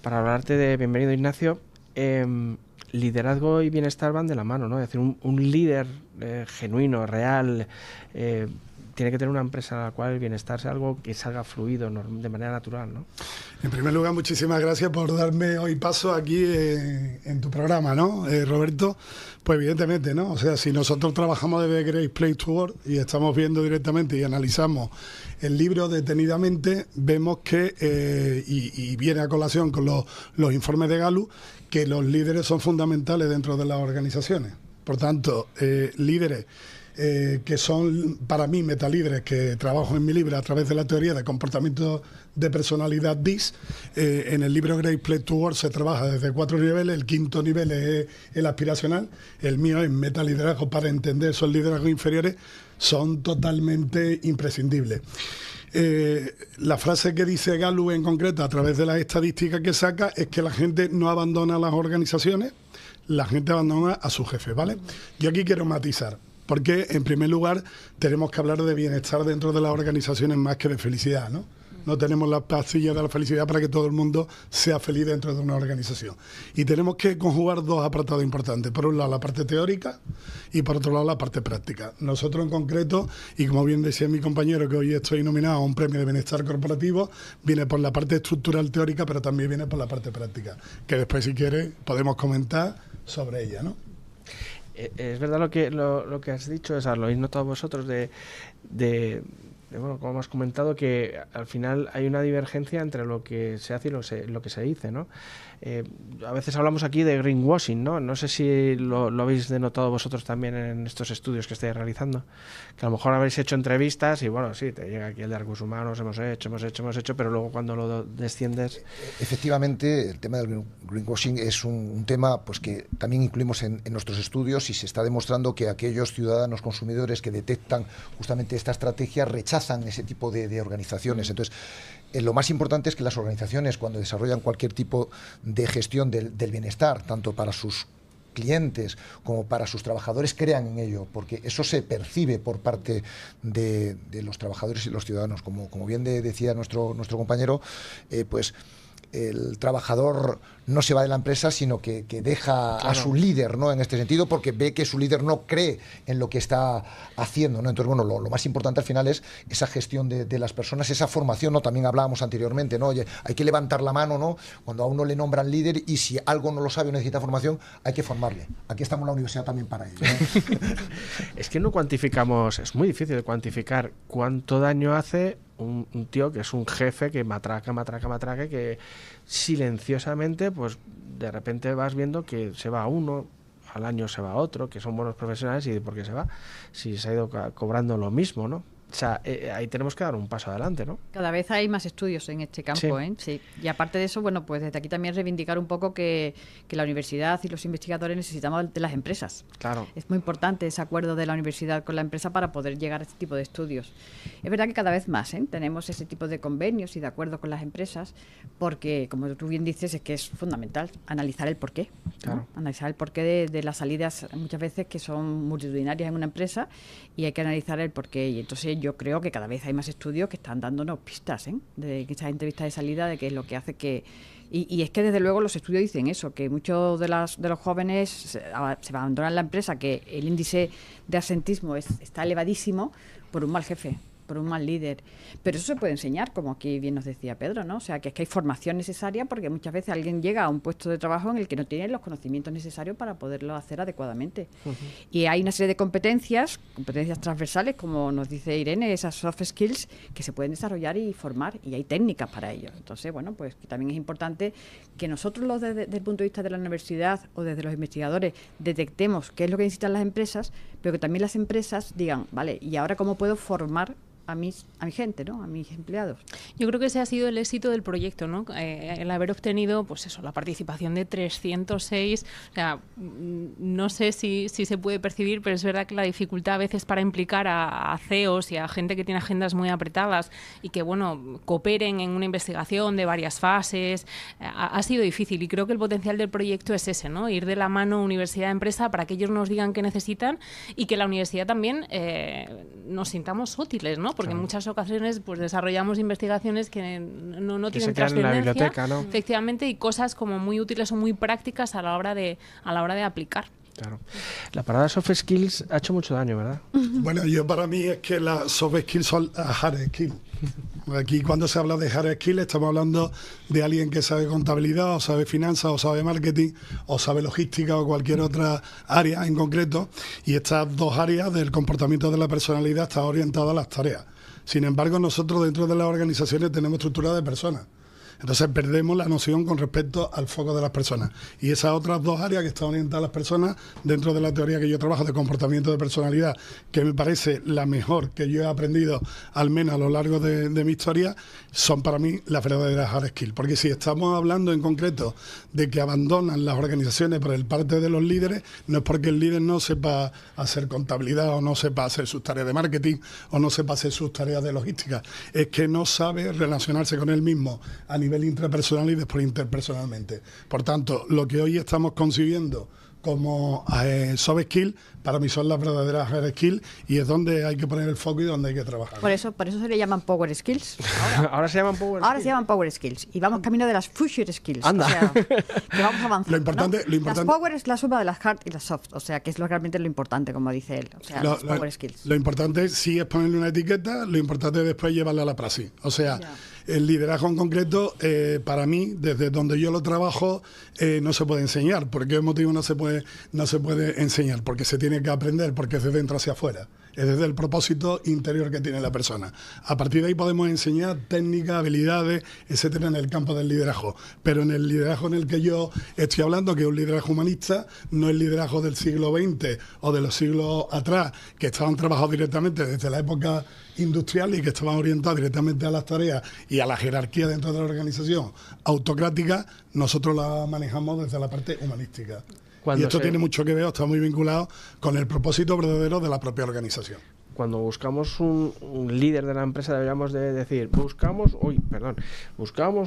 para hablarte de Bienvenido Ignacio, liderazgo y bienestar van de la mano, ¿no? Es decir, un líder genuino, real, tiene que tener una empresa en la cual el bienestar sea algo que salga fluido, de manera natural, ¿no? En primer lugar, muchísimas gracias por darme hoy paso aquí en tu programa, ¿no, Roberto? Pues evidentemente, ¿no? O sea, si nosotros trabajamos desde Great Place to Work y estamos viendo directamente y analizamos el libro detenidamente, vemos que, y viene a colación con los informes de Gallup, que los líderes son fundamentales dentro de las organizaciones. Por tanto, líderes que son para mí metalíderes, que trabajo en mi libro a través de la teoría de comportamiento de personalidad DIS. En el libro Great Place to Work se trabaja desde 4 niveles, el 5º nivel es el aspiracional, el mío es metaliderazgo para entender esos liderazgos inferiores, son totalmente imprescindibles. La frase que dice Gallup en concreto a través de las estadísticas que saca es que la gente no abandona las organizaciones, la gente abandona a su jefe, ¿vale? Yo aquí quiero matizar, porque en primer lugar tenemos que hablar de bienestar dentro de las organizaciones más que de felicidad, ¿no? No tenemos las pastillas de la felicidad para que todo el mundo sea feliz dentro de una organización. Y tenemos que conjugar dos apartados importantes. Por un lado la parte teórica y por otro lado la parte práctica. Nosotros en concreto, y como bien decía mi compañero que hoy estoy nominado a un premio de bienestar corporativo, viene por la parte estructural teórica, pero también viene por la parte práctica, que después si quieres podemos comentar sobre ella, ¿no? Es verdad lo que has dicho, o sea, lo habéis notado vosotros bueno, como hemos comentado, que al final hay una divergencia entre lo que se hace y lo que se dice, ¿no? A veces hablamos aquí de greenwashing, ¿no? No sé si lo habéis denotado vosotros también en estos estudios que estáis realizando, que a lo mejor habéis hecho entrevistas y bueno, sí, te llega aquí el de recursos humanos, hemos hecho, pero luego cuando lo desciendes... Efectivamente, el tema del greenwashing es un tema pues que también incluimos en nuestros estudios, y se está demostrando que aquellos ciudadanos consumidores que detectan justamente esta estrategia rechazan ese tipo de organizaciones. Entonces, lo más importante es que las organizaciones, cuando desarrollan cualquier tipo de gestión del bienestar, tanto para sus clientes como para sus trabajadores, crean en ello, porque eso se percibe por parte de los trabajadores y los ciudadanos. Como bien decía nuestro compañero, pues el trabajador no se va de la empresa, sino que deja a su líder, ¿no? En este sentido, porque ve que su líder no cree en lo que está haciendo, ¿no? Entonces, bueno, lo más importante al final es esa gestión de las personas, esa formación, ¿no? También hablábamos anteriormente, ¿no? Oye, hay que levantar la mano, ¿no? Cuando a uno le nombran líder, y si algo no lo sabe o necesita formación, hay que formarle. Aquí estamos en la universidad también para ello, ¿no? Es que no cuantificamos, es muy difícil de cuantificar cuánto daño hace un tío que es un jefe que matraca, que silenciosamente, pues de repente vas viendo que se va uno, al año se va otro, que son buenos profesionales, y ¿por qué se va? Si se ha ido cobrando lo mismo, ¿no? O sea, ahí tenemos que dar un paso adelante, ¿no? Cada vez hay más estudios en este campo, sí. Sí. Y aparte de eso, bueno, pues desde aquí también reivindicar un poco que la universidad y los investigadores necesitamos de las empresas. Claro. Es muy importante ese acuerdo de la universidad con la empresa para poder llegar a este tipo de estudios. Es verdad que cada vez más tenemos ese tipo de convenios y de acuerdos con las empresas, porque, como tú bien dices, es que es fundamental analizar el porqué. Claro. ¿No? Analizar el porqué de las salidas, muchas veces que son multitudinarias en una empresa, y hay que analizar el porqué. Y entonces yo creo que cada vez hay más estudios que están dándonos pistas, de esas entrevistas de salida, de qué es lo que hace que... Y es que desde luego los estudios dicen eso, que muchos de los jóvenes se abandonan la empresa, que el índice de absentismo está elevadísimo por un mal jefe, por un mal líder. Pero eso se puede enseñar, como aquí bien nos decía Pedro, ¿no? O sea, que es que hay formación necesaria, porque muchas veces alguien llega a un puesto de trabajo en el que no tiene los conocimientos necesarios para poderlo hacer adecuadamente. Uh-huh. Y hay una serie de competencias transversales, como nos dice Irene, esas soft skills que se pueden desarrollar y formar, y hay técnicas para ello. Entonces, bueno, pues que también es importante que nosotros, desde el punto de vista de la universidad o desde los investigadores, detectemos qué es lo que necesitan las empresas, pero que también las empresas digan, vale, ¿y ahora cómo puedo formar a mi gente, ¿no? A mis empleados? Yo creo que ese ha sido el éxito del proyecto, ¿no? El haber obtenido, pues eso, la participación de 306, o sea, no sé si se puede percibir, pero es verdad que la dificultad a veces para implicar a CEOs y a gente que tiene agendas muy apretadas y que, bueno, cooperen en una investigación de varias fases, ha sido difícil, y creo que el potencial del proyecto es ese, ¿no? Ir de la mano universidad-empresa para que ellos nos digan qué necesitan, y que la universidad también nos sintamos útiles, ¿no? Porque en muchas ocasiones pues desarrollamos investigaciones que no Que tienen se quedan en la trascendencia, biblioteca, ¿no? efectivamente, y cosas como muy útiles o muy prácticas a la hora de aplicar. Claro. La palabra soft skills ha hecho mucho daño, ¿verdad? Bueno, para mí es que las soft skills son hard skills. Aquí cuando se habla de hard skills estamos hablando de alguien que sabe contabilidad, o sabe finanzas, o sabe marketing, o sabe logística, o cualquier otra área en concreto. Y estas dos áreas del comportamiento de la personalidad están orientadas a las tareas. Sin embargo, nosotros dentro de las organizaciones tenemos estructura de personas. Entonces perdemos la noción con respecto al foco de las personas. Y esas otras dos áreas que están orientadas a las personas, dentro de la teoría que yo trabajo de comportamiento de personalidad, que me parece la mejor que yo he aprendido, al menos a lo largo de mi historia, son para mí las verdaderas hard skills. Porque si estamos hablando en concreto de que abandonan las organizaciones por el parte de los líderes, no es porque el líder no sepa hacer contabilidad, o no sepa hacer sus tareas de marketing, o no sepa hacer sus tareas de logística. Es que no sabe relacionarse con él mismo a nivel intrapersonal y después interpersonalmente. Por tanto, lo que hoy estamos concibiendo como soft skills, para mí son las verdaderas hard skills, y es donde hay que poner el foco y donde hay que trabajar. Por eso se le llaman power skills. Ahora se llaman power Ahora skills. se llaman power skills y vamos camino de las future skills. Anda. O sea, que vamos avanzando. Lo importante- ¿no? lo importante- Las power es la suma de las hard y las soft, o sea, que es realmente lo importante, como dice él. O sea, las power skills. Lo importante sí es ponerle una etiqueta, lo importante es después llevarla a la praxis. O sea, Ya. el liderazgo en concreto, para mí, desde donde yo lo trabajo, no se puede enseñar. ¿Por qué motivo no se puede enseñar? Porque se tiene que aprender, porque es de dentro hacia afuera. Es desde el propósito interior que tiene la persona. A partir de ahí podemos enseñar técnicas, habilidades, etcétera, en el campo del liderazgo. Pero en el liderazgo en el que yo estoy hablando, que es un liderazgo humanista, no el liderazgo del siglo XX o de los siglos atrás, que estaban trabajados directamente desde la época industrial y que estaban orientados directamente a las tareas y a la jerarquía dentro de la organización autocrática. Nosotros la manejamos desde la parte humanística. Y esto tiene mucho que ver, está muy vinculado con el propósito verdadero de la propia organización. Cuando buscamos un líder de la empresa, deberíamos de decir, buscamos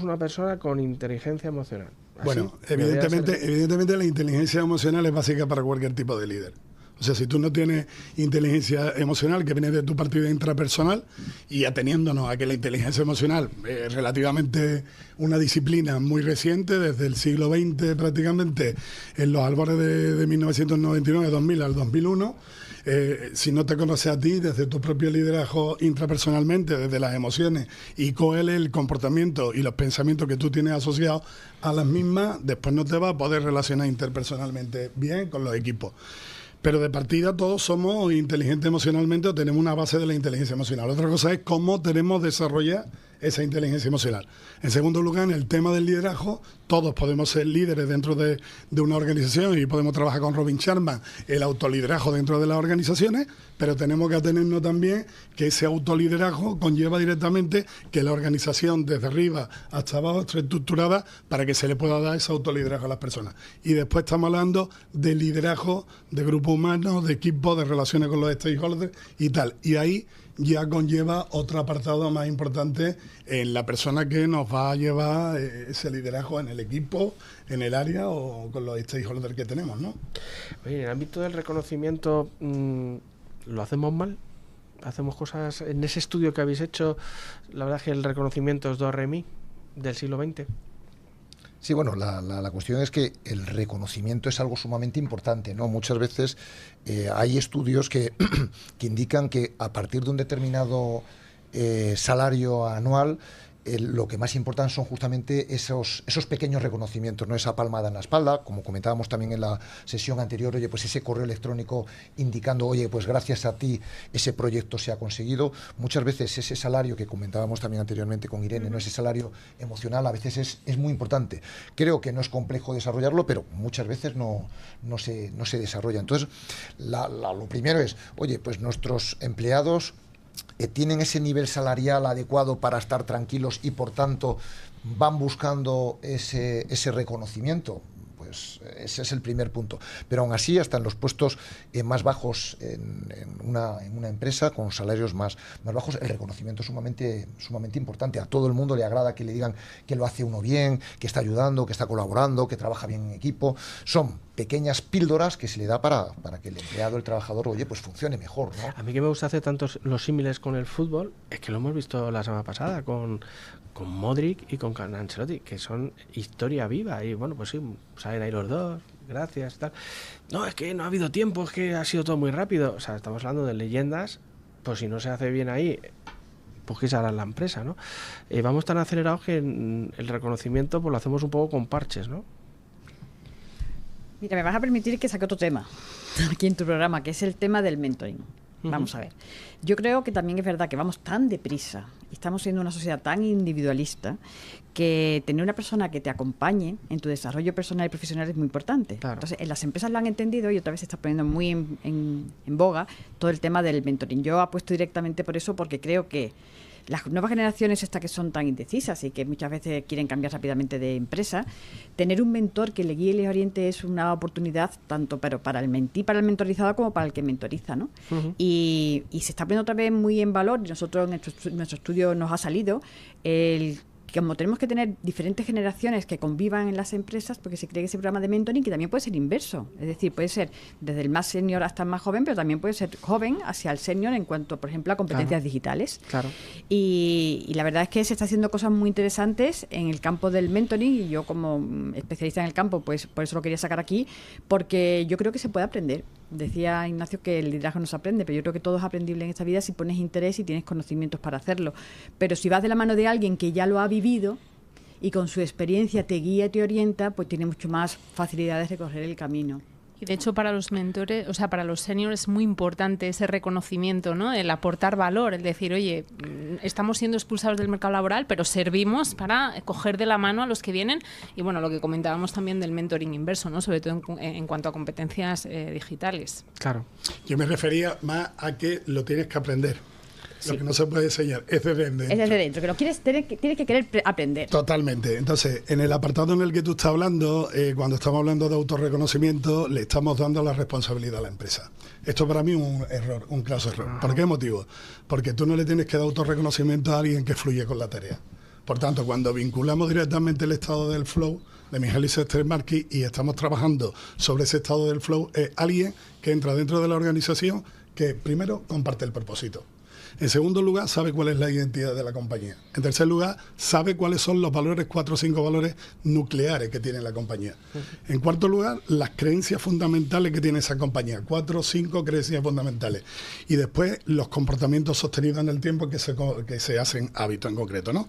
una persona con inteligencia emocional. Así Bueno, debería ser. evidentemente la inteligencia emocional es básica para cualquier tipo de líder. O sea, si tú no tienes inteligencia emocional que viene de tu partida intrapersonal, y ateniéndonos a que la inteligencia emocional es relativamente una disciplina muy reciente, desde el siglo XX prácticamente, en los albores de 1999, 2000 al 2001, si no te conoces a ti desde tu propio liderazgo intrapersonalmente, desde las emociones, y cuál es el comportamiento y los pensamientos que tú tienes asociados a las mismas, después no te vas a poder relacionar interpersonalmente bien con los equipos. Pero de partida todos somos inteligentes emocionalmente, o tenemos una base de la inteligencia emocional. Otra cosa es cómo tenemos desarrollar esa inteligencia emocional. En segundo lugar, en el tema del liderazgo, todos podemos ser líderes dentro de una organización y podemos trabajar con Robin Sharma, el autoliderazgo dentro de las organizaciones, pero tenemos que atenernos también que ese autoliderazgo conlleva directamente que la organización desde arriba hasta abajo esté estructurada para que se le pueda dar ese autoliderazgo a las personas. Y después estamos hablando de liderazgo de grupos humanos, de equipos, de relaciones con los stakeholders y tal. Y ahí ya conlleva otro apartado más importante en la persona que nos va a llevar ese liderazgo en el equipo, en el área o con los stakeholders que tenemos, ¿no? Oye, en el ámbito del reconocimiento, ¿lo hacemos mal? ¿Hacemos cosas en ese estudio que habéis hecho? La verdad es que el reconocimiento es do re mi del siglo XX. Sí, bueno, la cuestión es que el reconocimiento es algo sumamente importante, ¿no? Muchas veces hay estudios que indican que a partir de un determinado salario anual, lo que más importan son justamente esos pequeños reconocimientos, no esa palmada en la espalda, como comentábamos también en la sesión anterior, oye, pues ese correo electrónico indicando, oye, pues gracias a ti ese proyecto se ha conseguido. Muchas veces ese salario que comentábamos también anteriormente con Irene, ¿no? Ese salario emocional a veces es muy importante. Creo que no es complejo desarrollarlo, pero muchas veces no se desarrolla. Entonces, lo primero es, oye, pues nuestros empleados tienen ese nivel salarial adecuado para estar tranquilos y por tanto van buscando ese reconocimiento. Pues ese es el primer punto. Pero aún así, hasta en los puestos más bajos en una empresa, con salarios más bajos, el reconocimiento es sumamente importante. A todo el mundo le agrada que le digan que lo hace uno bien, que está ayudando, que está colaborando, que trabaja bien en equipo. Son pequeñas píldoras que se le da para que el empleado, el trabajador, oye, pues funcione mejor, ¿no? A mí que me gusta hacer tantos los símiles con el fútbol, es que lo hemos visto la semana pasada con Modric y con Ancelotti, que son historia viva. Y bueno, pues sí, salen ahí los dos, gracias, tal. No, es que no ha habido tiempo, es que ha sido todo muy rápido. O sea, estamos hablando de leyendas, pues si no se hace bien ahí, pues que se hará en la empresa, ¿no? Vamos tan acelerados que el reconocimiento pues lo hacemos un poco con parches, ¿no? Mira, me vas a permitir que saque otro tema aquí en tu programa, que es el tema del mentoring. Vamos a ver. Yo creo que también es verdad que vamos tan deprisa, estamos siendo una sociedad tan individualista, que tener una persona que te acompañe en tu desarrollo personal y profesional es muy importante. Claro. Entonces, en las empresas lo han entendido y otra vez se está poniendo muy en boga todo el tema del mentoring. Yo apuesto directamente por eso, porque creo que las nuevas generaciones estas que son tan indecisas y que muchas veces quieren cambiar rápidamente de empresa, tener un mentor que le guíe y le oriente es una oportunidad tanto para el para el mentorizado como para el que mentoriza, ¿no? Y se está poniendo otra vez muy en valor, y nosotros en nuestro estudio nos ha salido que como tenemos que tener diferentes generaciones que convivan en las empresas, porque se cree que ese programa de mentoring que también puede ser inverso, es decir, puede ser desde el más senior hasta el más joven, pero también puede ser joven hacia el senior en cuanto, por ejemplo, a competencias digitales. Claro. Y la verdad es que se está haciendo cosas muy interesantes en el campo del mentoring, y yo como especialista en el campo, pues por eso lo quería sacar aquí, porque yo creo que se puede aprender. Decía Ignacio que el liderazgo no se aprende, pero yo creo que todo es aprendible en esta vida si pones interés y tienes conocimientos para hacerlo. Pero si vas de la mano de alguien que ya lo ha vivido y con su experiencia te guía y te orienta, pues tiene mucho más facilidades de recorrer el camino. Y de hecho para los mentores, o sea, para los seniors es muy importante ese reconocimiento, ¿no? El aportar valor, el decir, oye, estamos siendo expulsados del mercado laboral, pero servimos para coger de la mano a los que vienen. Y bueno, lo que comentábamos también del mentoring inverso, ¿no? Sobre todo en cuanto a competencias digitales. Claro. Yo me refería más a que lo tienes que aprender. Lo que no se puede enseñar es desde dentro. Es desde dentro, que lo tienes que querer aprender. Totalmente. Entonces, en el apartado en el que tú estás hablando, cuando estamos hablando de autorreconocimiento, le estamos dando la responsabilidad a la empresa. Esto para mí es un error, un claro error. ¿Por qué motivo? Porque tú no le tienes que dar autorreconocimiento a alguien que fluye con la tarea. Por tanto, cuando vinculamos directamente el estado del flow de Mihaly Csikszentmihalyi y estamos trabajando sobre ese estado del flow, es alguien que entra dentro de la organización que primero comparte el propósito. En segundo lugar, sabe cuál es la identidad de la compañía. En tercer lugar, sabe cuáles son los valores, 4 o 5 valores nucleares que tiene la compañía. En cuarto lugar, las creencias fundamentales que tiene esa compañía. 4 o 5 creencias fundamentales. Y después, los comportamientos sostenidos en el tiempo que se hacen hábitos en concreto, ¿no?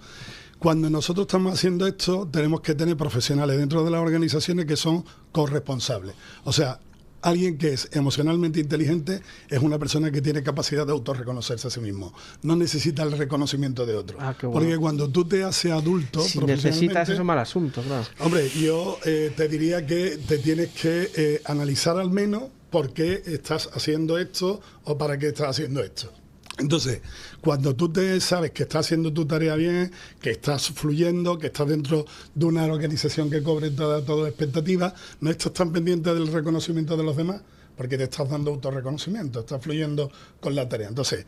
Cuando nosotros estamos haciendo esto, tenemos que tener profesionales dentro de las organizaciones que son corresponsables. O sea, alguien que es emocionalmente inteligente es una persona que tiene capacidad de autorreconocerse a sí mismo. No necesita el reconocimiento de otro. Bueno. Porque cuando tú te haces adulto, si necesitas eso, mal asunto, claro. Hombre, yo te diría que te tienes que analizar al menos por qué estás haciendo esto o para qué estás haciendo esto. Entonces, cuando tú te sabes que estás haciendo tu tarea bien, que estás fluyendo, que estás dentro de una organización que cobre todas expectativas, no estás tan pendiente del reconocimiento de los demás, porque te estás dando autorreconocimiento, estás fluyendo con la tarea. Entonces,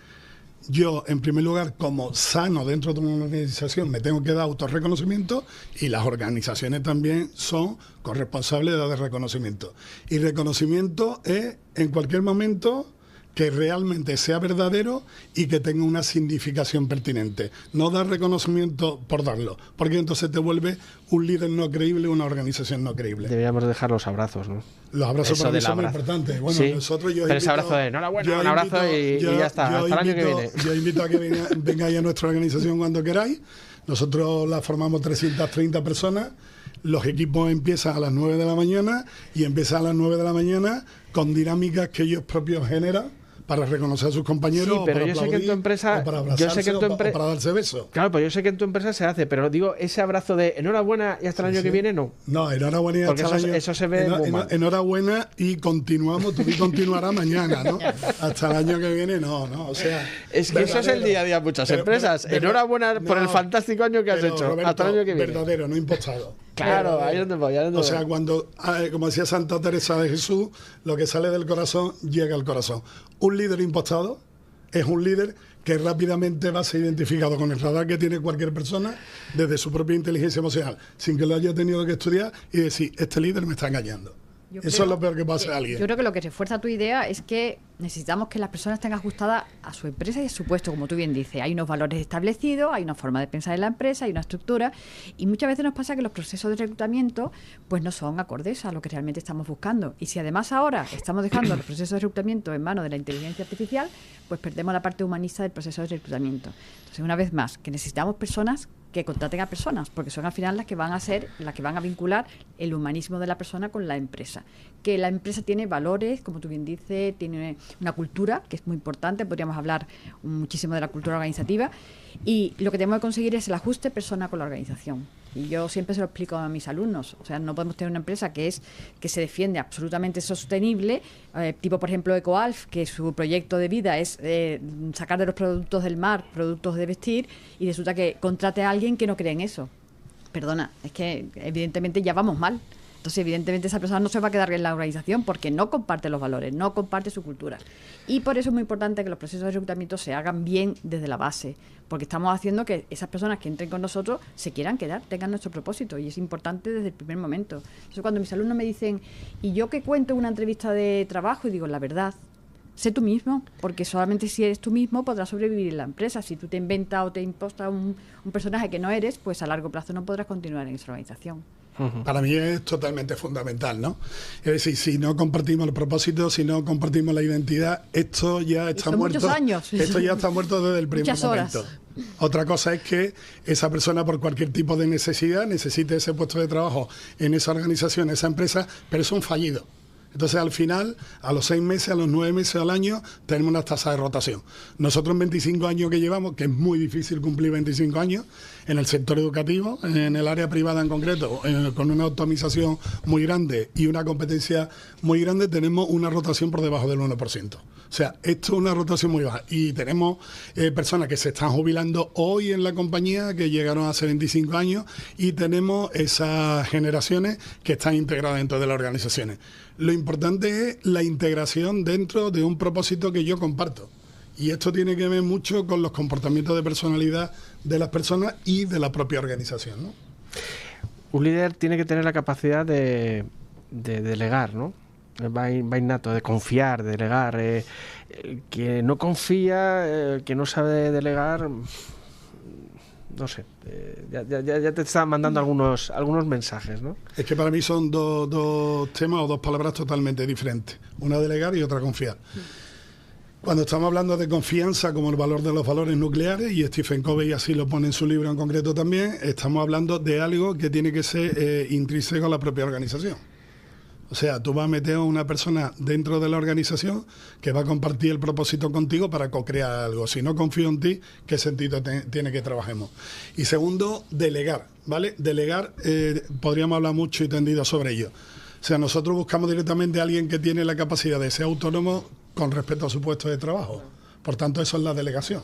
yo, en primer lugar, como sano dentro de una organización, me tengo que dar autorreconocimiento, y las organizaciones también son corresponsables de dar reconocimiento. Y reconocimiento es, en cualquier momento, que realmente sea verdadero y que tenga una significación pertinente. No dar reconocimiento por darlo, porque entonces te vuelve un líder no creíble, una organización no creíble. Deberíamos dejar los abrazos, ¿no? Los abrazos para mí son muy importantes. Bueno, sí, nosotros pero ese abrazo de enhorabuena, un abrazo y ya está, hasta el año que viene. Yo invito a que vengáis a nuestra organización cuando queráis. Nosotros la formamos 330 personas. Los equipos empiezan a las 9 de la mañana y empiezan a las 9 de la mañana con dinámicas que ellos propios generan para reconocer a sus compañeros. Sí, pero o para yo sé que en tu empresa, o para abrazarse, o para darse besos. Claro, pues yo sé que en tu empresa se hace, pero digo, ese abrazo de enhorabuena y hasta el año que viene, no. No, enhorabuena y hasta el año. Eso se ve muy mal. Enhorabuena y continuamos, tú y continuará mañana, ¿no? Hasta el año que viene, no, o sea. Es que eso es el día a día en muchas empresas. Enhorabuena por el fantástico año que has hecho. Roberto, hasta el año que viene. Verdadero, no impostado. Claro, ahí es donde voy. O sea, cuando, como decía Santa Teresa de Jesús, lo que sale del corazón llega al corazón. Un líder impostado es un líder que rápidamente va a ser identificado con el radar que tiene cualquier persona desde su propia inteligencia emocional, sin que lo haya tenido que estudiar y decir, este líder me está engañando. Eso es lo peor que puede hacer alguien. Yo creo que lo que refuerza tu idea es que necesitamos que las personas estén ajustadas a su empresa y a su puesto, como tú bien dices. Hay unos valores establecidos, hay una forma de pensar en la empresa, hay una estructura, y muchas veces nos pasa que los procesos de reclutamiento pues no son acordes a lo que realmente estamos buscando. Y si además ahora estamos dejando los procesos de reclutamiento en manos de la inteligencia artificial, pues perdemos la parte humanista del proceso de reclutamiento. Entonces, una vez más, que necesitamos personas que contraten a personas, porque son al final las que van a vincular el humanismo de la persona con la empresa. Que la empresa tiene valores, como tú bien dices, tiene una cultura, que es muy importante, podríamos hablar muchísimo de la cultura organizativa, y lo que tenemos que conseguir es el ajuste persona con la organización. Y yo siempre se lo explico a mis alumnos, o sea, no podemos tener una empresa que se defiende absolutamente sostenible, tipo por ejemplo EcoAlf, que su proyecto de vida es sacar de los productos del mar productos de vestir, y resulta que contrate a alguien que no cree en eso. Perdona, es que evidentemente ya vamos mal. Entonces, evidentemente, esa persona no se va a quedar en la organización porque no comparte los valores, no comparte su cultura. Y por eso es muy importante que los procesos de reclutamiento se hagan bien desde la base, porque estamos haciendo que esas personas que entren con nosotros se quieran quedar, tengan nuestro propósito, y es importante desde el primer momento. Entonces, cuando mis alumnos me dicen, ¿y yo qué cuento en una entrevista de trabajo? Y digo, la verdad. Sé tú mismo, porque solamente si eres tú mismo podrás sobrevivir en la empresa. Si tú te inventas o te impostas un personaje que no eres, pues a largo plazo no podrás continuar en esa organización. Para mí es totalmente fundamental, ¿no? Es decir, si no compartimos el propósito, si no compartimos la identidad, esto ya está muerto. Muchos años. Esto ya está muerto desde el primer momento. Otra cosa es que esa persona, por cualquier tipo de necesidad, necesite ese puesto de trabajo en esa organización, en esa empresa, pero es un fallido. Entonces, al final, a los 6 meses, a los 9 meses al año, tenemos una tasa de rotación. Nosotros en 25 años que llevamos, que es muy difícil cumplir 25 años, en el sector educativo, en el área privada en concreto, con una optimización muy grande y una competencia muy grande, tenemos una rotación por debajo del 1%. O sea, esto es una rotación muy baja. Y tenemos personas que se están jubilando hoy en la compañía, que llegaron a hace 25 años, y tenemos esas generaciones que están integradas dentro de las organizaciones. Lo importante es la integración dentro de un propósito que yo comparto. Y esto tiene que ver mucho con los comportamientos de personalidad de las personas y de la propia organización, ¿no? Un líder tiene que tener la capacidad de delegar, ¿no? Va innato, de confiar, de delegar. Que no confía, que no sabe delegar, no sé, ya te están mandando algunos mensajes, ¿no? Es que para mí son dos temas o dos palabras totalmente diferentes. Una delegar y otra confiar. Cuando estamos hablando de confianza como el valor de los valores nucleares, y Stephen Covey así lo pone en su libro en concreto también, estamos hablando de algo que tiene que ser intrínseco a la propia organización. O sea, tú vas a meter a una persona dentro de la organización que va a compartir el propósito contigo para co-crear algo. Si no confío en ti, ¿qué sentido tiene que trabajemos? Y segundo, delegar, ¿vale? Delegar, podríamos hablar mucho y tendido sobre ello. O sea, nosotros buscamos directamente a alguien que tiene la capacidad de ser autónomo con respecto a su puesto de trabajo. Por tanto, eso es la delegación.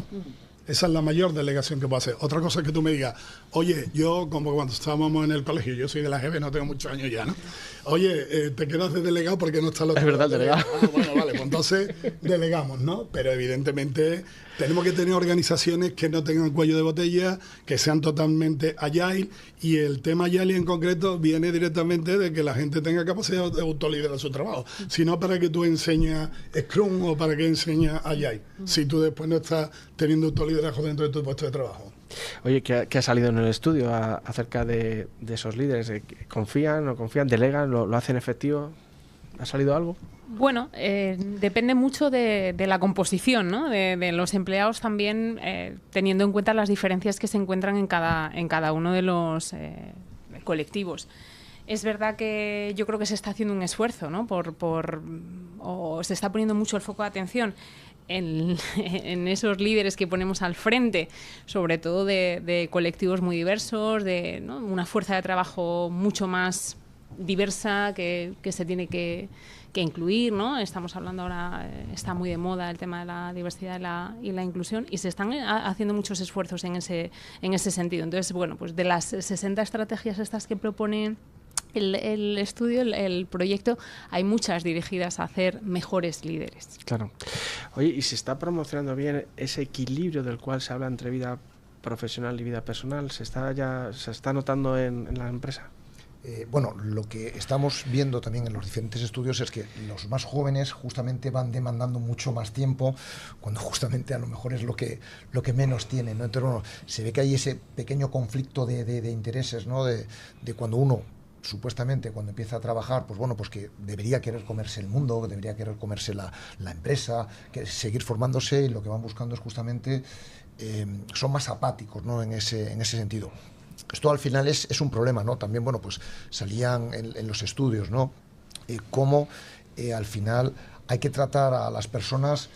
Esa es la mayor delegación que puedo hacer. Otra cosa es que tú me digas, oye, yo como cuando estábamos en el colegio, yo soy de la GB, no tengo muchos años ya, ¿no? Oye, te quedas de delegado porque no está lo que... Es verdad, delegado. Bueno, vale, pues entonces delegamos, ¿no? Pero evidentemente tenemos que tener organizaciones que no tengan cuello de botella, que sean totalmente agile, y el tema agile en concreto viene directamente de que la gente tenga capacidad de autoliderar su trabajo. Si no, ¿para que tú enseñas Scrum o para que enseñas agile? Si tú después no estás teniendo autoliderazgo dentro de tu puesto de trabajo. Oye, ¿qué ha salido en el estudio acerca de esos líderes? ¿Confían, no confían, delegan, lo hacen efectivo? ¿Ha salido algo? Bueno, depende mucho de la composición, ¿no? de los empleados también, teniendo en cuenta las diferencias que se encuentran en cada uno de los colectivos. Es verdad que yo creo que se está haciendo un esfuerzo, ¿no? O se está poniendo mucho el foco de atención en esos líderes que ponemos al frente, sobre todo de colectivos muy diversos, de, ¿no?, una fuerza de trabajo mucho más diversa que se tiene que incluir, ¿no? Estamos hablando ahora, está muy de moda el tema de la diversidad y la inclusión, y se están haciendo muchos esfuerzos en ese sentido. Entonces, bueno, pues de las 60 estrategias estas que propone el estudio, el proyecto, hay muchas dirigidas a hacer mejores líderes. Claro. Oye, ¿y se está promocionando bien ese equilibrio del cual se habla entre vida profesional y vida personal? ¿Se está notando en la empresa? Bueno, lo que estamos viendo también en los diferentes estudios es que los más jóvenes justamente van demandando mucho más tiempo, cuando justamente a lo mejor es lo que menos tienen, ¿no? Entonces, bueno, se ve que hay ese pequeño conflicto de intereses, ¿no? De cuando uno, supuestamente, cuando empieza a trabajar, pues bueno, pues que debería querer comerse el mundo, que debería querer comerse la empresa, que seguir formándose, y lo que van buscando es justamente, son más apáticos, ¿no? En ese sentido. Esto al final es un problema, ¿no? También, bueno, pues salían en los estudios, ¿no? Cómo al final hay que tratar a las personas,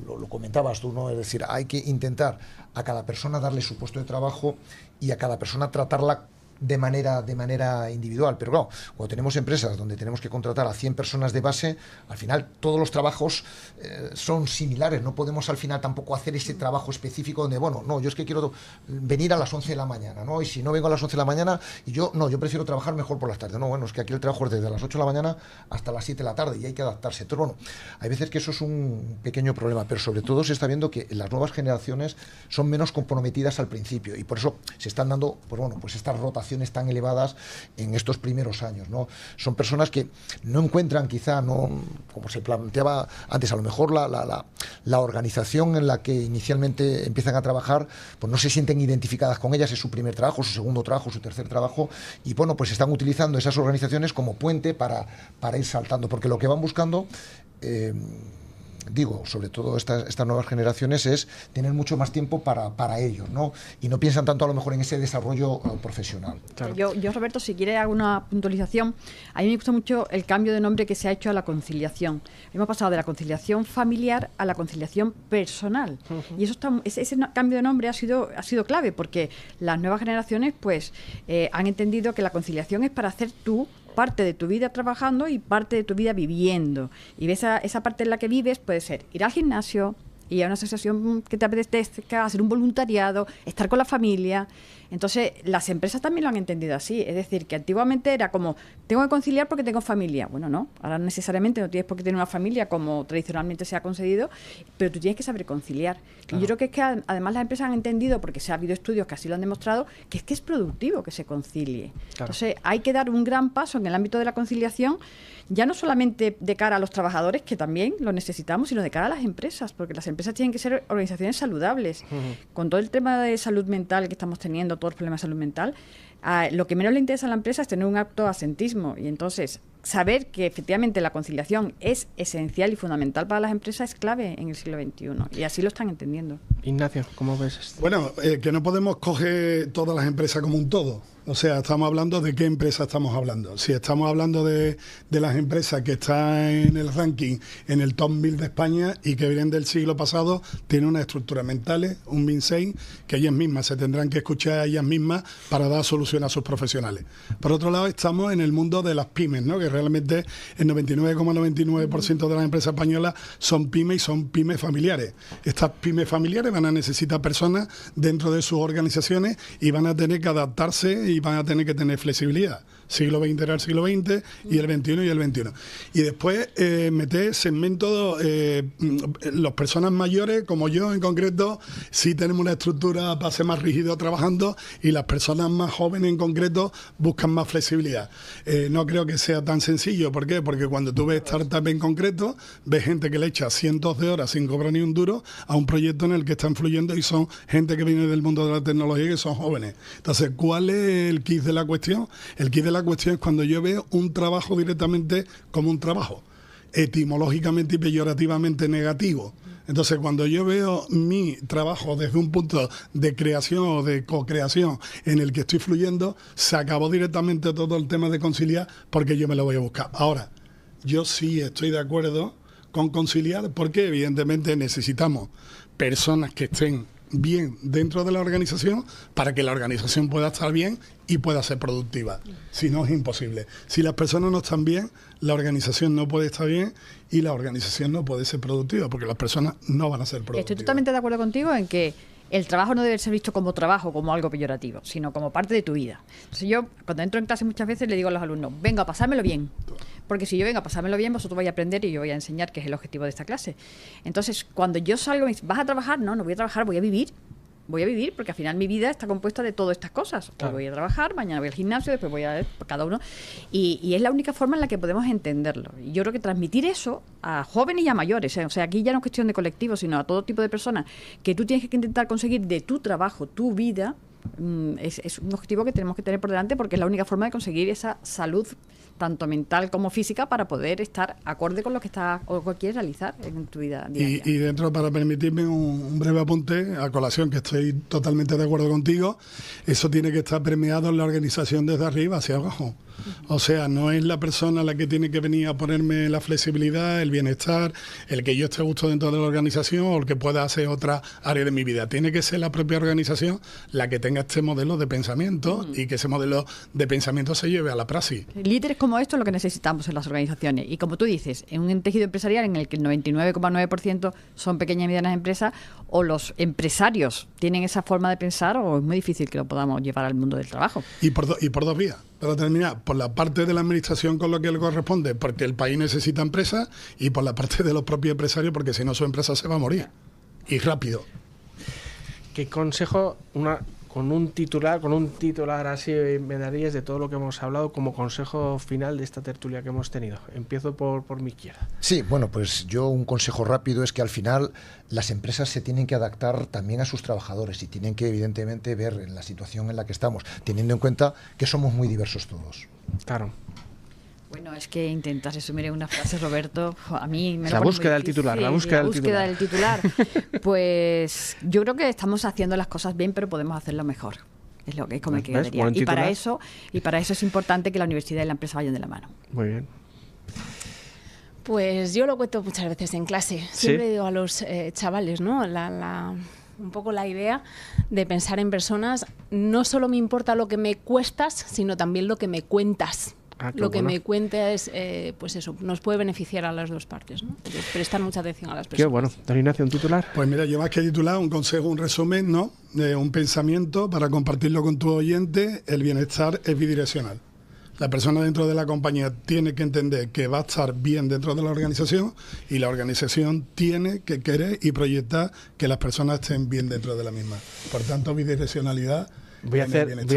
lo comentabas tú, ¿no? Es decir, hay que intentar a cada persona darle su puesto de trabajo y a cada persona tratarla de manera individual. Pero claro, cuando tenemos empresas donde tenemos que contratar a 100 personas de base, al final todos los trabajos son similares. No podemos al final tampoco hacer ese trabajo específico donde, bueno, no, yo es que quiero venir a las 11 de la mañana, ¿no? Y si no vengo a las 11 de la mañana, y yo prefiero trabajar mejor por las tardes. No, bueno, es que aquí el trabajo es desde las 8 de la mañana hasta las 7 de la tarde y hay que adaptarse. Entonces, bueno, hay veces que eso es un pequeño problema, pero sobre todo se está viendo que las nuevas generaciones son menos comprometidas al principio, y por eso se están dando, pues bueno, pues estas rotaciones tan elevadas en estos primeros años, ¿no? Son personas que no encuentran, quizá, no, como se planteaba antes, a lo mejor la organización en la que inicialmente empiezan a trabajar, pues no se sienten identificadas con ellas, es su primer trabajo, su segundo trabajo, su tercer trabajo, y bueno, pues están utilizando esas organizaciones como puente para ir saltando, porque lo que van buscando, digo, sobre todo estas nuevas generaciones, es tener mucho más tiempo para ellos, ¿no? Y no piensan tanto a lo mejor en ese desarrollo profesional. Claro. Yo, Roberto, si quiere hago una puntualización. A mí me gusta mucho el cambio de nombre que se ha hecho a la conciliación. Hemos pasado de la conciliación familiar a la conciliación personal. Y eso ese cambio de nombre ha sido clave, porque las nuevas generaciones pues han entendido que la conciliación es para hacer parte de tu vida trabajando y parte de tu vida viviendo. Y esa parte en la que vives puede ser ir al gimnasio, ir a una asociación que te apetezca, hacer un voluntariado, estar con la familia. Entonces, las empresas también lo han entendido así. Es decir, que antiguamente era como, tengo que conciliar porque tengo familia. Bueno, no, ahora necesariamente no tienes por qué tener una familia como tradicionalmente se ha concedido, pero tú tienes que saber conciliar. Claro. Y yo creo que es que además las empresas han entendido, porque se ha habido estudios que así lo han demostrado, que es productivo que se concilie. Claro. Entonces, hay que dar un gran paso en el ámbito de la conciliación, ya no solamente de cara a los trabajadores, que también lo necesitamos, sino de cara a las empresas, porque las empresas tienen que ser organizaciones saludables. Con todo el tema de salud mental que estamos teniendo, todos los problemas de salud mental, lo que menos le interesa a la empresa es tener un acto de asentismo, y entonces saber que efectivamente la conciliación es esencial y fundamental para las empresas es clave en el siglo XXI, y así lo están entendiendo. Ignacio, ¿cómo ves esto? Bueno, que no podemos coger todas las empresas como un todo. O sea, estamos hablando de qué empresa estamos hablando. Si estamos hablando de las empresas que están en el ranking, en el top 1000 de España y que vienen del siglo pasado, tienen unas estructuras mentales, un mindset, que ellas mismas se tendrán que escuchar a ellas mismas para dar solución a sus profesionales. Por otro lado, estamos en el mundo de las pymes, ¿no? Que realmente el 99,99% de las empresas españolas son pymes, y son pymes familiares. Estas pymes familiares van a necesitar personas dentro de sus organizaciones y van a tener que adaptarse y van a tener que tener flexibilidad. Siglo XX era el siglo XX y el XXI y el XXI. Y después meter segmentos, las personas mayores, como yo en concreto, sí tenemos una estructura para ser más rígido trabajando, y las personas más jóvenes en concreto buscan más flexibilidad. No creo que sea tan sencillo. ¿Por qué? Porque cuando tú ves startup en concreto, ves gente que le echa cientos de horas sin cobrar ni un duro a un proyecto en el que están fluyendo, y son gente que viene del mundo de la tecnología y que son jóvenes. Entonces, ¿cuál es el kit de la cuestión? El kit de la cuestión es cuando yo veo un trabajo directamente como un trabajo, etimológicamente y peyorativamente negativo. Entonces, cuando yo veo mi trabajo desde un punto de creación o de co-creación en el que estoy fluyendo, se acabó directamente todo el tema de conciliar, porque yo me lo voy a buscar. Ahora, yo sí estoy de acuerdo con conciliar, porque evidentemente necesitamos personas que estén bien dentro de la organización para que la organización pueda estar bien y pueda ser productiva. Si no, es imposible. Si las personas no están bien, la organización no puede estar bien y la organización no puede ser productiva, porque las personas no van a ser productivas. Estoy totalmente de acuerdo contigo en que el trabajo no debe ser visto como trabajo, como algo peyorativo, sino como parte de tu vida. Entonces yo, cuando entro en clase muchas veces, le digo a los alumnos, venga, a pasármelo bien. Porque si yo vengo a pasármelo bien, vosotros vais a aprender y yo voy a enseñar, que es el objetivo de esta clase. Entonces, cuando yo salgo y me dicen, ¿vas a trabajar? No, no voy a trabajar, voy a vivir. voy a vivir, porque al final mi vida está compuesta de todas estas cosas. Hoy voy a trabajar, mañana voy al gimnasio, después voy a cada uno. Y es la única forma en la que podemos entenderlo. Y yo creo que transmitir eso a jóvenes y a mayores, o sea, aquí ya no es cuestión de colectivo, sino a todo tipo de personas, que tú tienes que intentar conseguir de tu trabajo, tu vida, es un objetivo que tenemos que tener por delante, porque es la única forma de conseguir esa salud tanto mental como física, para poder estar acorde con lo que estás o que quieres realizar en tu vida diaria. Y dentro, para permitirme un breve apunte a colación, que estoy totalmente de acuerdo contigo, eso tiene que estar permeado en la organización desde arriba hacia abajo. O sea, no es la persona la que tiene que venir a ponerme la flexibilidad, el bienestar, el que yo esté a gusto dentro de la organización o el que pueda hacer otra área de mi vida. Tiene que ser la propia organización la que tenga este modelo de pensamiento y que ese modelo de pensamiento se lleve a la praxis. Líderes como estos es lo que necesitamos en las organizaciones. Y como tú dices, en un tejido empresarial en el que el 99,9% son pequeñas y medianas empresas, o los empresarios tienen esa forma de pensar, o es muy difícil que lo podamos llevar al mundo del trabajo. Y por dos vías. Para terminar, por la parte de la administración con lo que le corresponde, porque el país necesita empresas, y por la parte de los propios empresarios, porque si no su empresa se va a morir. Y rápido. ¿Qué consejo, con un titular así me darías de todo lo que hemos hablado como consejo final de esta tertulia que hemos tenido? Empiezo por mi izquierda. Sí, bueno, pues yo un consejo rápido es que al final las empresas se tienen que adaptar también a sus trabajadores y tienen que evidentemente ver en la situación en la que estamos, teniendo en cuenta que somos muy diversos todos. Claro. Bueno, es que intentas resumir en una frase, Roberto, a mí me la búsqueda del titular, la búsqueda del titular. Pues yo creo que estamos haciendo las cosas bien, pero podemos hacerlo mejor. Es lo que es como que quedaría. Y para eso es importante que la universidad y la empresa vayan de la mano. Muy bien. Pues yo lo cuento muchas veces en clase. Siempre digo a los chavales, ¿no? Un poco la idea de pensar en personas. No solo me importa lo que me cuestas, sino también lo que me cuentas. Lo que me cuenta es, pues eso, nos puede beneficiar a las dos partes, ¿no? Entonces, prestar mucha atención a las personas. Qué bueno. Don Ignacio, ¿un titular? Pues mira, yo más que titular, un consejo, un resumen, ¿no? Un pensamiento para compartirlo con tu oyente. El bienestar es bidireccional. La persona dentro de la compañía tiene que entender que va a estar bien dentro de la organización, y la organización tiene que querer y proyectar que las personas estén bien dentro de la misma. Por tanto, bidireccionalidad. Voy a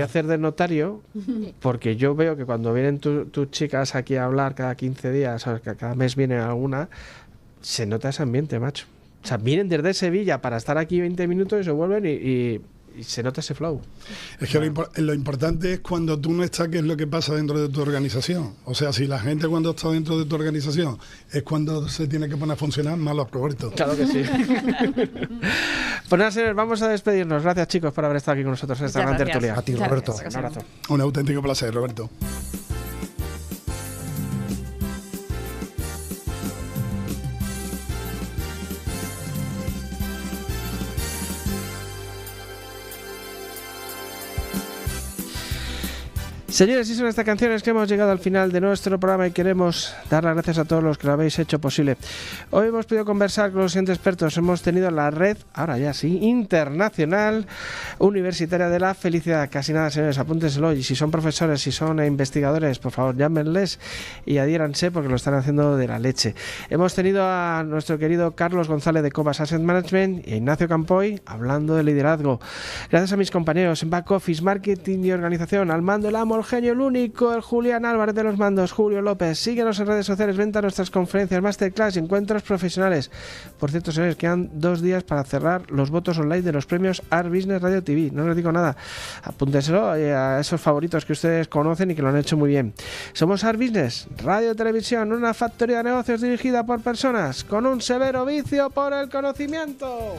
hacer de notario, porque yo veo que cuando vienen tus chicas aquí a hablar cada 15 días, o que cada mes viene alguna, se nota ese ambiente, macho. O sea, vienen desde Sevilla para estar aquí 20 minutos y se vuelven y se nota ese flow. Es que lo importante es cuando tú no estás, qué es lo que pasa dentro de tu organización. O sea, si la gente cuando está dentro de tu organización es cuando se tiene que poner a funcionar, malo, Roberto. Claro que sí. Pues nada, señores, vamos a despedirnos. Gracias, chicos, por haber estado aquí con nosotros en esta gran tertulia. A ti, Roberto. Un abrazo. Un auténtico placer, Roberto. Señores, y son estas canciones que hemos llegado al final de nuestro programa y queremos dar las gracias a todos los que lo habéis hecho posible. Hoy hemos podido conversar con los siguientes expertos. Hemos tenido la red, ahora ya sí, internacional universitaria de la felicidad. Casi nada, señores, apúntenselo. Y si son profesores, si son investigadores, por favor, llámenles y adhiéranse porque lo están haciendo de la leche. Hemos tenido a nuestro querido Carlos González de Cobas Asset Management y a Ignacio Campoy hablando de liderazgo. Gracias a mis compañeros en Back Office, Marketing y Organización, al mando el amo, el genio, el único, el Julián Álvarez de los mandos, Julio López. Síguenos en redes sociales, venta a nuestras conferencias, masterclass y encuentros profesionales. Por cierto, señores, quedan 2 días para cerrar los votos online de los premios Art Business Radio TV. No les digo nada. Apúntenselo a esos favoritos que ustedes conocen y que lo han hecho muy bien. Somos Art Business, Radio Televisión, una factoría de negocios dirigida por personas con un severo vicio por el conocimiento.